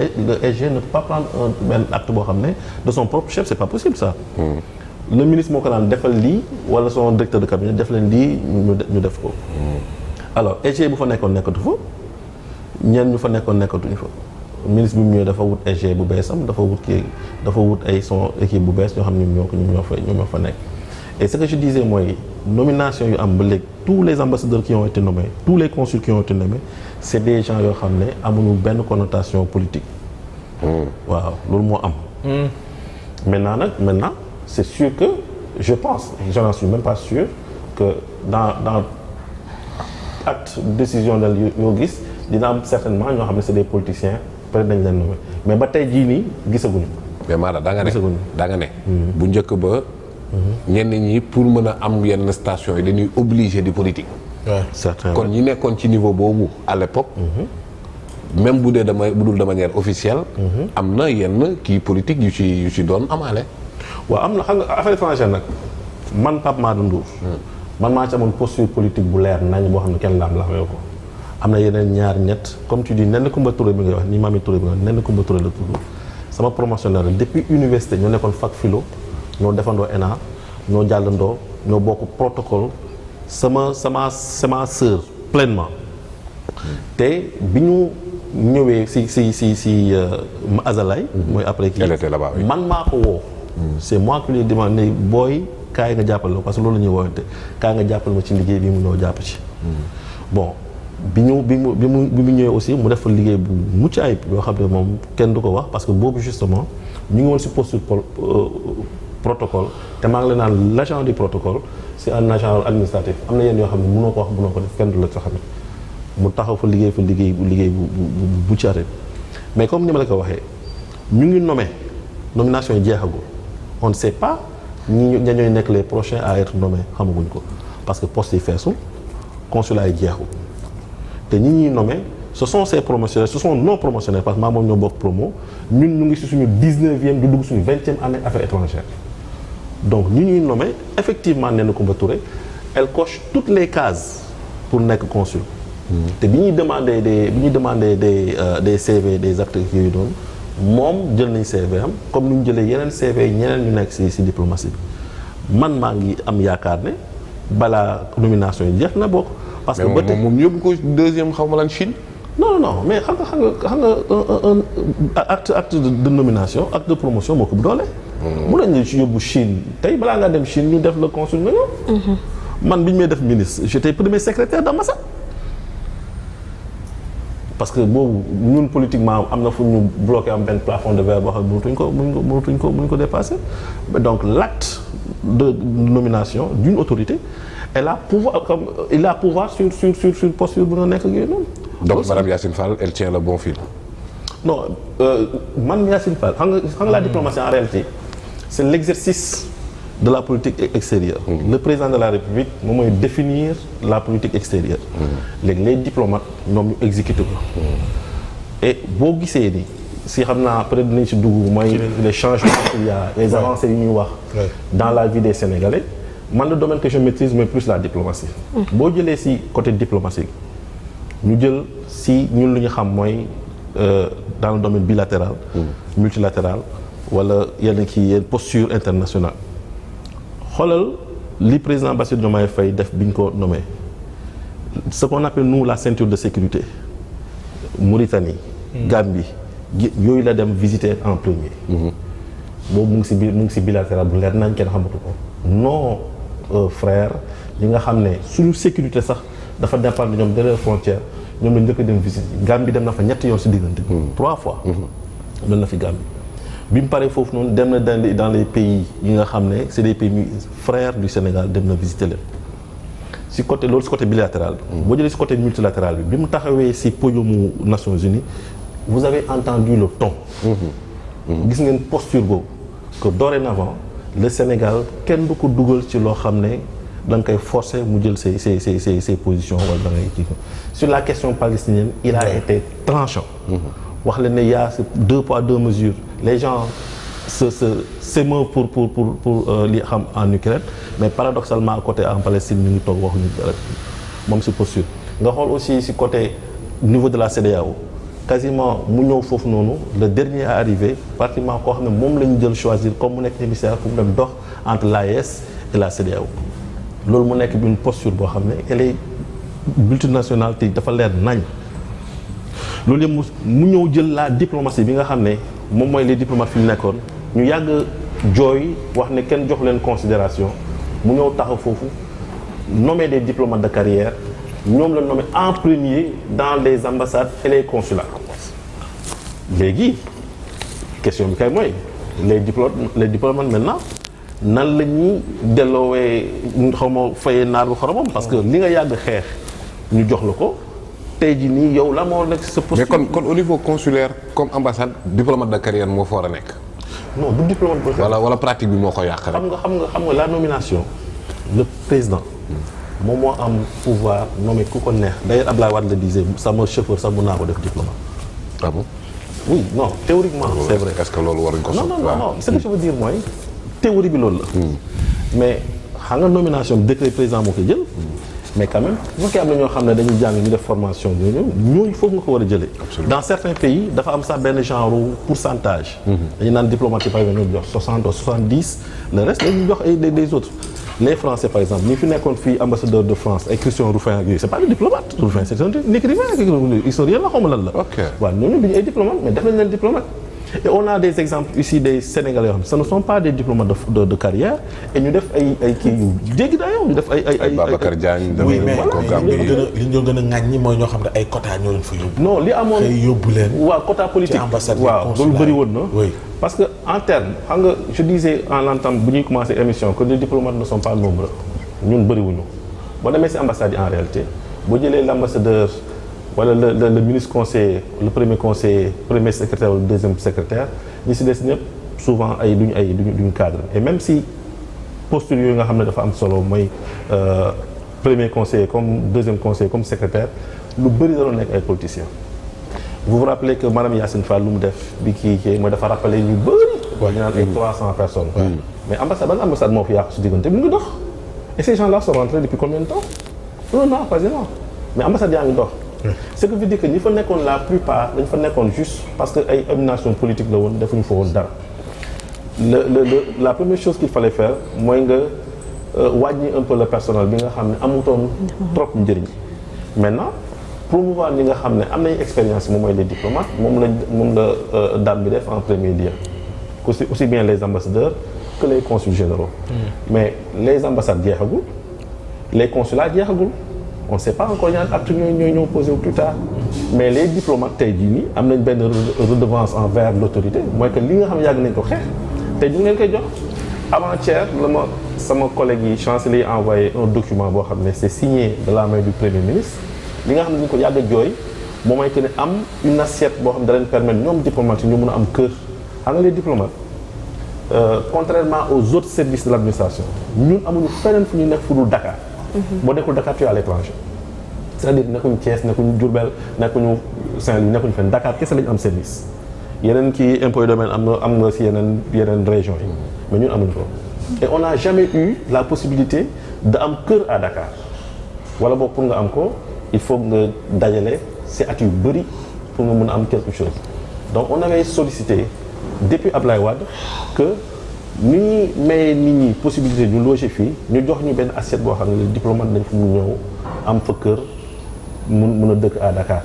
le SG ne peut pas prendre benn acte boo xam ne de son propre chef c'est pas possible ça. Le ministre moo ko naan defal lii wala son directeur de cabinet def leen lii ñu def ko. alors SG bu fa nekkoon nekkatu fa ñenn ñu fa nekkoon nekkatuñu fa ministre bi mu ñëwee dafa wut SG bu beesam dafa wut ay son équipe bu bees ñoo xam ne ñoom ñoo fa nekk. et ce que je disais mooy nomination yu am ba léegi tous les ambassadeurs qui ont été nommés tous les consuls qui ont été nommés c'est des gens yoo xam ne amuñu benn connotation politique. waaw loolu moo am. maintenant c'est sûr que je pense je n'en suis même pas sûr que dans acte décisionnel yoo gis dina am certainement ñoo xam ne c'est des politiciens peut-être dañ leen nommer mais ba tey jii nii gisaguñu. mais maanaam da nga ne bu njëkk ba. ñenn ñi pour mën a am yenn station yi dañuy obligé di politique. certains kon ñi nekkoon ci niveau boobu à l'époque. même bu dul de manière officielle. am na yenn kii politique yu ci doon amaale. waaw am na xam nga affaire étrangère nag man Pape Mada Ndour. man maa ci amoon posture politique bu leer nañ boo xam ne kenn laam-laamee ko. am na yeneen ñaar ñett comme tu dis Néné Coumba Touré bi ngay wax ni Mami Touré bi nga wax Néné Coumba Touré la tudd sama promotionnaire depuis université ñoo nekkoon fac philo. ñoo defandoo ENA ñoo jàllandoo ñoo bokk protocole sama sœur pleinement te bi ñu ñëwee si Azalaï mooy après kii man maa ko woo c'est moi qui lui ai demandé booy kaay nga jàppale la parce que loolu la ñuy woowante kaay nga jàppale ma ci liggéey bi mu ñëw jàpp ci bon bi mu ñëwee aussi mu def liggéey bu mucc ayib yoo xam ne moom kenn du ko wax parce que boobu justement ñu ngi woon si posture protocole te maa ngi leen naan l'agent du protocole c'est un agent administratif am na yenn yoo xam ne mënoo ko wax mënoo ko def kenn du la ca xamit mu taxaw fa liggéey bu ci arrêté mais comme ni ma la ko waxee ñu ngi nommé nomination yi jeexagul on ne sait pas ñooy nekk les prochains à être nommés xamaguñ ko parce que poste yi feesul consulat yi jeexul te ñi ñuy nommé ce sont ces promotionnaires ce sont non promotionnaires parce que maa moom ñoo bokk promo ñun ñu ngi ci suñu 19e di dugg suñu 20e année affaires étrangères donc ñi ñuy nommé effectivement Néné Coumba Touré elle coche toutes les cases pour nekk consul te bi ñuy demander des CV des acteurs yooyu doon moom jël nañ CV am comme ni ñu jëlee yeneen CV yi ñeneen ñu nekk ci diplomatie bi man maa ngi am yaakaar ne balaa nomination yi jeex na bokk parce que ba tey moom yóbbu ko deuxième xaw ma lan Chine. non mais xam nga acte de nomination acte de promotion moo ko bu doole. mun nañ la yóbbu Chine tey balaa ngaa dem Chine ñu def le consul nga ñëw. man bi ñu may def ministre j'étais premier secrétaire d'ambassade parce que boobu ñun politiquement am na fu ñu bloqué am benn plafond de verre boo xam ne mënutuñ ko dépasser donc l'acte de nomination d'une autorité il a pouvoir sur posture bu nga nekk ak yooyu noonu. donc madame Yacine Fall elle tient le bon fil. non man Yacine Fall xam nga la diplomatie en réalité c'est l'exercice de la politique extérieure. Le président de la République moom mooy définir la politique extérieure. léegi les diplomates ñoom ñu exécuter ko. et boo gisee ni si xam naa peut-être dinañ si dugg mooy les changements qu'il y a les avancées yu ñuy wax. dans la vie des Sénégalais. man le domaine que je maîtrise mais plus la diplomatie. boo jëlee si côté diplomatique ñu jël si ñun lu ñu xam mooy dans le domaine bilatéral. multilatéral wala yenn yenn posture internationale. xoolal li président Bassirou Diomaye Faye def bi ñu ko nommé ce qu'on appelle nous la ceinture de sécurité Mauritanie. Gambie yooyu la dem visiter en premier. boobu mu ngi si bilatéral bu leer nañ kenn xamatu ko. non frère ñi nga xam ne suñu sécurité sax dafa dépendre ñoom de leurs frontières ñoom la njëkk a dem visite Gambie dem na fa ñetti yoon si diggante. 3 fois. dem na fi Gambie. bi mu paree foofu noonu dem na dans les pays yi nga xam ne c'est des pays frères du Sénégal dem na visiter leen si côté loolu si côté bilatéral bi. boo jëlee si côté multilatéral bi mu taxawee si podiumu Nations Unies vous avez entendu le ton. gis ngeen posture boobu que dorénavant le Sénégal kenn du ko dugal ci loo xam ne da nga koy forcer mu jël ses positions wala da ngay kii sur la question palestinienne il a été tranchant. wax leen ne y a 2 poids 2 mesures les gens s'émeuvent pour li xam en Ukraine mais paradoxalement à côté en Palestine ñu ngi toog waxuñu dara moom si posture nga xool aussi si côté niveau de la CEDEAO quasiment mu ñëw foofu noonu le dernier à arriver pratiquement koo xam ne moom la ñu jël choisir comme mu nekk émissaire pour mu dem dox entre l'AES et la CEDEAO loolu mu nekk une posture boo xam ne elle est multinationale te dafa leer nañ loolu yëpp mu ñëw jël la diplomatie bi nga xam ne moom mooy les diplomates fi ñu nekkoon ñu yàgg jooy wax ne kenn jox leen considération mu ñëw taxaw foofu nommer des diplomates de carrière ñoom la nommé en premier dans les ambassades et les consulats léegi question bi kay mooy les diplomates maintenant nan la ñuy delloowee xaw ma fayee naar bi xoromam parce que li nga yàgg xeex ñu jox la ko tey jii nii yow la moo nekk sa posture. mais kon au niveau consulaire comme ambassade diplomate de carrière moo fa war a nekk. non du diplomate de carrière. wala pratique bi moo ko yàq rek. xam nga la nomination le président moom moo am pouvoir nommer ku ko neex d'ailleurs Abdoulaye Wade le disait sama chauffeur sax mun naa ko def diplomate. ah bon. oui non théoriquement c'est vrai. est-ce que loolu waruñ ko non ce que je veux dire mooy théorie bi loolu la. mais xam nga nomination bi décret président moo koy jël. mais quand même bu fekkee am na ñoo xam ne dañuy jàng ñu def formation ñooñu foofu nga ko war a jëlee. dans certains pays dafa am sax benn genre pourcentage. dañu naan diplomate yi par exemple ñu jox 60 ou 70 le reste dañuy jox ay des autres. les Français par exemple ñi fi nekkoon fii ambassadeur de France ay Christian Rufin ak yooyu c'est pas des diplomates. Rufin c'est un écrivain historien la xaw ma lan la. ok waaw ñooñu du ñu ay diplomates mais def nañ leen diplomate. et on a des exemples ici des Sénégalais yoo xam ne ce ne sont pas des diplomates de carrière et ñu def ay kii yu jéggi dayoo ñu def ay Babacar Diagne. oui mais li ñu gën a ŋàññi mooy ñoo xam ne ay quota ñoo leen fa yóbbu. non li amoon xëy yóbbu leen. waaw quota politique waaw loolu bëri woon na. oui parce que en terme xam nga je disais en l'entame bu ñuy commencer émission que les diplomates ne sont pas nombreux ñun bëriwuñu boo demee ci ambassade yi en réalité boo jëlee l'ambassadeur wala le ministre conseiller le premier conseiller premier secrétaire wala le deuxième secrétaire ñi ci des ñëpp souvent duñu cadre et même si posture yooyu nga xam ne dafa am solo mooy premier conseiller comme deuxième conseiller comme secrétaire lu bëri da doon nekk ay politiciens. vous vous rappelez que madame Yacine Fall lu mu def bi kii mooy dafa rappelé ñu bëri. waaw ñu naan ay 300 personnes. mais ambassade moo fi yàqu ci diggante mu ngi dox. et ces gens-là sont rentrés depuis combien de temps? 1 an quasiment mais ambassade yaa ngi dox. ce qui veut dire que ñi fa nekkoon la plupart dañ fa nekkoon juste parce que ay nomination politique la woon defuñu fa woon dara. la première chose qu'il fallait faire mooy nga wàññi un peu le personnel bi nga xam ne amutoon trop njëriñ maintenant. promouvoir ñi nga xam ne am nañ expérience moom mooy les diplomates moom la dame bi def en premier lieu aussi bien les ambassadeurs que les consuls généraux mais les ambassades jeexagul les consulats jeexagul on ne sait pas encore ñaan acte ñooy ñëw posé plus tard mais les diplomates tey jii nii am nañ benn redevance envers l'autorité mooy que li nga xam ne yàgg nañ ko xeex tey ñu ngi leen koy jox avant-hier la ma sama collègue yi chancelier envoyé un document boo xam ne c'est signé de la main du premier ministre li nga xam ne ñu ko yàgg a jooy moom mooy que ne am une assiette boo xam ne da leen permettre ñoom diplomates yi ñu mën a am kër xam nga les diplomates contrairement aux autres services de l'administration ñun amuñu feneen fu ñu nekk fu dul Dakar. boo nekkul Dakar tu es à l'étranger c'est-à-dire nekkuñu Thiès nekkuñu Diourbel nekkuñu Saint-Louis nekkuñu fenn Dakar kese lañu am service yeneen kii impôt domaine am nga ci yeneen régions yi mais ñun amuñu ko et on n'a jamais eu la possibilité de am kër à Dakar wala boog pour nga am ko il faut nga dajale ci at yu bëri pour nga mën a am quelque chose donc on avait sollicité depuis Ablaye Wade que ni ñuy mayee nit ñi possibilité ñu loger fii ñu jox ñu benn assiette boo xam ne les diplomates dañ fa mun ñëw am fa kër mun a dëkk à Dakar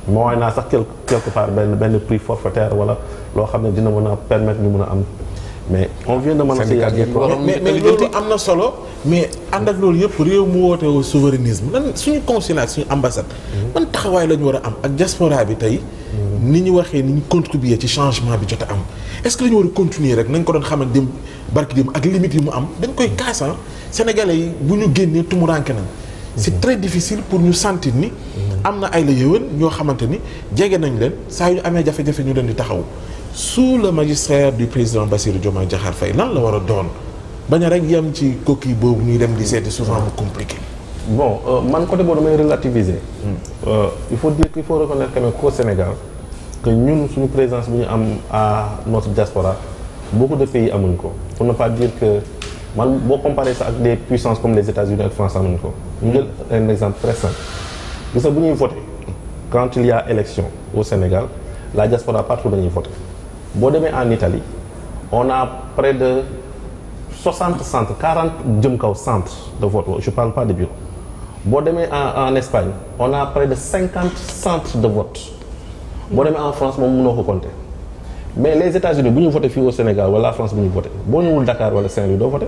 moo waay naa sax quelque part benn prix forfaitaire wala loo xam ne dina mën a permettre ñu mën a am mais on vient de mën a mais loolu am na solo mais ànd ak loolu yëpp réew mu woote woo souverainisme lan suñu consulat suñu ambassade man taxawaay la ñu war a am ak diaspora bi tey ni ñu waxee ni ñu contribuer ci changement bi jot a am est-ce que la ñu war a continuer rek nañ ko doon xamal dem barki dem ak limite yi mu am dañ koy kaasan sénégalais yi bu ñu génnee tumuranke nañ c'est très difficile pour ñu sentir ni am na ay la yëwan ñoo xamante ni jege nañ leen saa yu amee jafe-jafe ñu leen di taxaw sous le magistère du président Bassirou Diomaye Diakhar Faye lan la war a doon bañ a rek yem ci coquille boobu ñuy dem di seeti souvent mu compliqué. bon man côté boobu damay relativiser. il faut dire qu'il faut reconnaître quand même qu'au Sénégal que ñun suñu présence bi ñu am à notre diaspora beaucoup de pays amuñ ko pour ne pas dire que man boo comparé ça ak des puissances comme les États-Unis ak France amuñ ko. ñu jël un exemple très simple gis nga bu ñuy voté quand il y a élection au Sénégal la diaspora partout dañuy voter boo demee en Italie on a près de 60 centres 40 jëm kaw centres de vote je parle pas de bureau boo demee en Espagne on a près de 50 centres de vote boo demee en France moom mënoo ko compter mais les États-Unis bu ñu voté fii au Sénégal wala la France bu ñu voté boo ñëwul Dakar wala Saint-Louis doo voté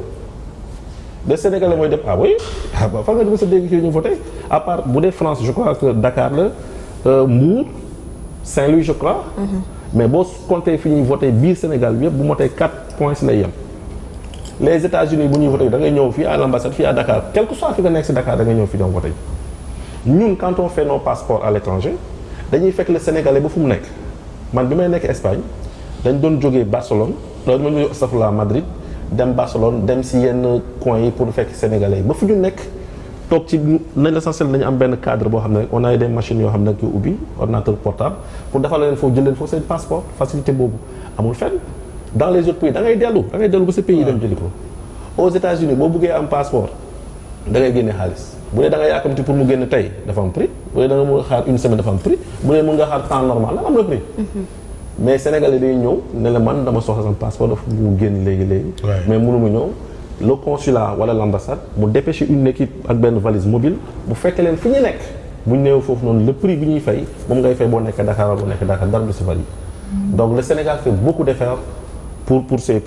les Sénégalais mooy def ah oui ah ba fan nga dama sa dégg kii ñu voté à part bu dee France je crois que Dakar la Mbour Saint-Louis je crois. mais boo compté fi ñuy voté biir Sénégal bi yëpp bu motee 4 points si lay yem. les États-Unis bu ñuy voté da ngay ñëw fii à l'ambassade fii à Dakar quel que soit fi nga nekk si Dakar da ngay ñëw fii ñoom voté ñun quand on fait nos passeports à l'étranger dañuy fekk le Sénégalais ba fu mu nekk man bi may nekk Espagne dañ doon jógee Barcelone loolu ma ñu astafurlah Madrid dem Barcelone dem si yenn coins yi pour fekk Sénégalais yi ba fu ñu nekk toog ci nañ l'essentiel dañu am benn cadre boo xam ne on a des machines yoo xam ne yu ubbi ordinateur portable pour defal leen foofu jël leen foofu seen passeport facilité boobu amul fenn dans les autres pays da ngay dellu ba sa pays dem jëli ko aux États-Unis boo buggee am passeport da ngay génne xaalis bu dee da nga yàkkamti pour mu génn tey dafa am prix bu dee da nga mën a xaar une semaine dafa am prix bu dee mën nga xaar temps normal la am na prix mais Sénégalais day ñëw ne la man dama soxla sama passeport dafa mu génn léegi mais mënuma ñëw le consulat wala l'ambassade mu dépêcher une équipe ak benn valise mobile bu fekkee leen fi ñu nekk bu ñu néew foofu noonu le prix bi ñuy fay moom ngay fay boo nekk Dakar wala boo nekk Dakar dara du si varié donc le Sénégal fait beaucoup d'efforts pour ces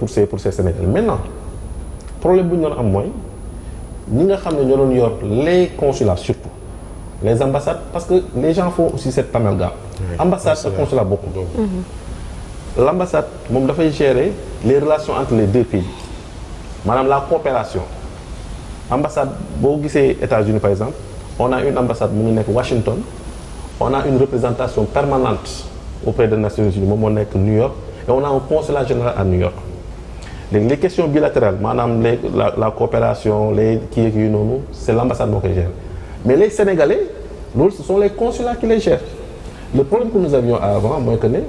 Sénégalais maintenant problème bu ñu doon am mooy ñi nga xam ne ñoo doon yor les consulats surtout les ambassades parce que les gens font aussi cette amalgame ambassade ak consulat bokkul l'ambassade moom dafay gérer les relations entre les deux pays maanaam la coopération ambassade boo gisee États-Unis par exemple on a une ambassade mu ngi nekk Washington on a une représentation permanente auprès des Nations Unies moom moo nekk New York et on a un consulat général à New York léegi les questions bilatérales maanaam la coopération les kii ak yu noonu c'est l'ambassade moo koy gérer mais les Sénégalais loolu ce sont les consulats qui les gèrent le problème que nous avions avant mooy que ne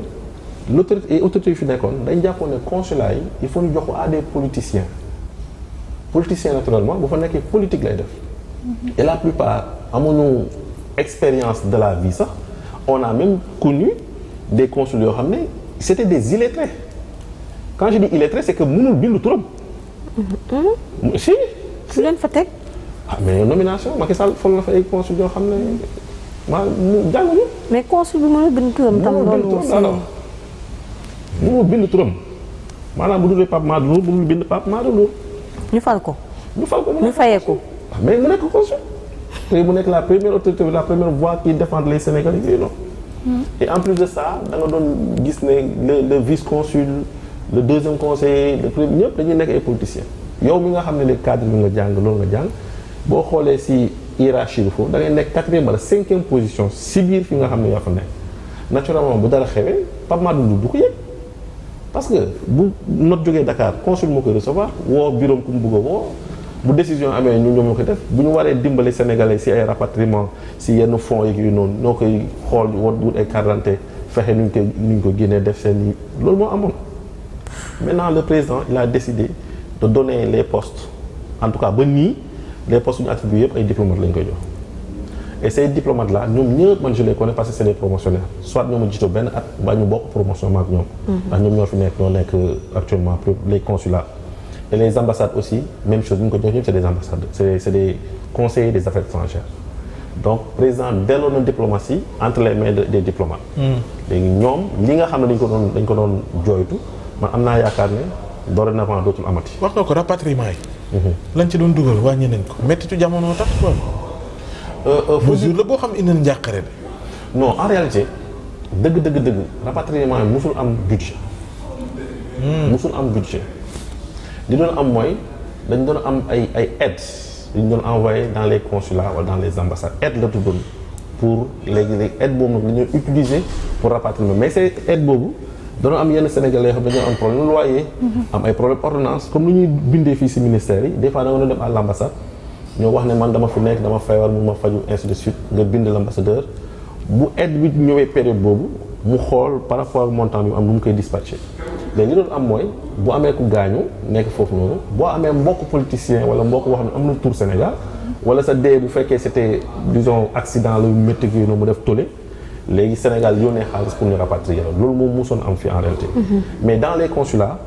autorité yu fi nekkoon dañ jàppoon ne consulat yi il faut ñu jox ko à des politiciens naturellement bu fa nekkee politique lay def et la plupart amuñu expérience de la vie sax on a même connu des consuls yoo xam ne c'était des illettrés quand je dis illettré c'est que mënul bindu turam si fu leen fa teg mais nomination Macky Sall fol na fa ay consul yoo xam ne maa mu jànguñu mais consul bi mënul bind turam tam loolu mënul bind turam maanaam bu dul Pape Madou Ndour bu dul bind Pape Madou Ndour ñu fal ko ñu fayee ko mais mu nekk consul te mu nekk la première autorité la première voix qui défend les Sénégalais yi non et en plus de ça da nga doon gis ne le vice-consul le deuxième conseiller le premier ñëpp dañuy nekk ay politiciens yow mi nga xam ne les cadres bi nga jàng loolu nga jàng boo xoolee si hiérarchie bi foofu da ngay nekk 4e wala 5e position si biir fi nga xam ne yaa fa nekk naturellement bu dara xewee Pape Madou Ndour du ko yëg parce que bu note jógee Dakar consul moo koy recevoir woo bureau ku mu bëgg a woo bu décision amee ñoom ñoo koy def bu ñu waree dimbali Sénégalais si ay rapatriement si yenn fonds yeeg yu noonu ñoo koy xool wut ay carte d'identité fexe nu ñu ko génnee def seen i loolu moo amoon. Maintenant le président il a décidé de donner les postes en tout cas ba nii les postes yu ñu attribué yëpp ay diplomates lañ koy jox et ces diplomates là ñoom ñëpp man je les connais parce que c'est des promotionnaires soit ñoom a jiitoo benn at mbaa ñu bokk promotion ma ak ñoom. ndax ñoom ñoo fi nekk ñoo nekk actuellement les consulats et les ambassades aussi même chose bu ñu ko jox ñëpp c'est des ambassadeurs c'est des conseillers des affaires étrangères donc président delloo na diplomatie entre les mains des diplomates. léegi ñoom li nga xam ne dañ ko doon jooytu man am naa yaakaar ne dorénavant dootul amati. wax nga ko rapatriement yi. lañ ci doon dugal wàññi nañ ko méttitu jamono tax quoi. mesure la boo xam indi na njàqare de. non en réalité dëgg rapatriement yi musul am budget. musul am budget. li doon am mooy dañ doon am ay aides yu ñu doon envoyé dans les consulats wala dans les ambassades aide la tuddoon pour léegi aide boobu nag la ñuy utiliser pour rapatriement mais c'est aide boobu doon am yenn Sénégalais yoo xam dañoo am problème loyer. am ay problème ordonnance comme ni ñuy bindee fii ci ministère yi des fois da nga doon dem à l'ambassade ñoo wax ne man dama fi nekk dama feebar mu ma faju ainsi de suite nga bind l'ambassadeur bu aide bi ñëwee période boobu mu xool par rapport ak montant bi mu am nu mu koy dispatcher léegi li doon am mooy bu amee ku gaañu nekk foofu noonu boo amee mbokk politicien wala mbokk boo xam ne am na tour Sénégal wala sa dee bu fekkee c'était disons accident la métti gi noonu mu def tollé léegi Sénégal yónnee xaalis pour ñu rapatrier la loolu moom mosoon am fi en réalité. mais dans les consulats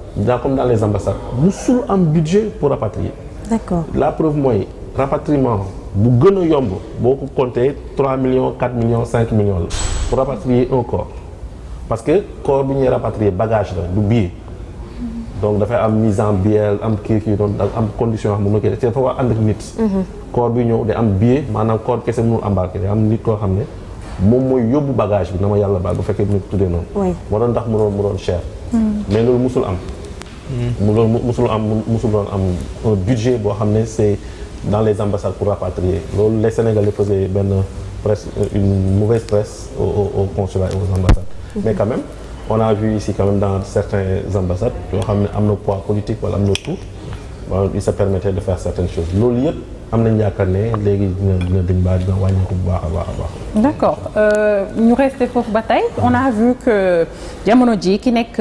comme dans les ambassades mosul am budget pour rapatrier. d'accord la preuve mooy rapatriement bu gën a yomb boo ko compter 3 millions 4 millions 5 millions la pour rapatrier un corps parce que corps bi ñuy rapatrier bagage la du billet. donc dafay am mise en bielle am kii doon am condition yoo xam ne moom la koy def dafa war ànd ak nit. corps bi ñëw day am billet maanaam corps kese mënul embarqué day am nit koo xam ne moom mooy yóbbu bagage bi na ma yàlla baal bu fekkee nit tuddee noonu. oui moo doon tax mu doon cher. mais loolu musul am. musul doon am un budget boo xam ne c'est dans les ambassades pour rapatrier loolu les Sénégalais faisaient presse une mauvaise presse au consulat et aux ambassades. mais quand même. on a vu ici quand même dans certaines ambassades yoo xam ne am na poids politique wala am na tout il se permettait de faire certaines choses loolu yëpp am nañu yaakaar ne léegi dina wàññeeku bu baax a baax. d'accord ñu resté foofu ba tey on a vu que jamono ji ki nekk.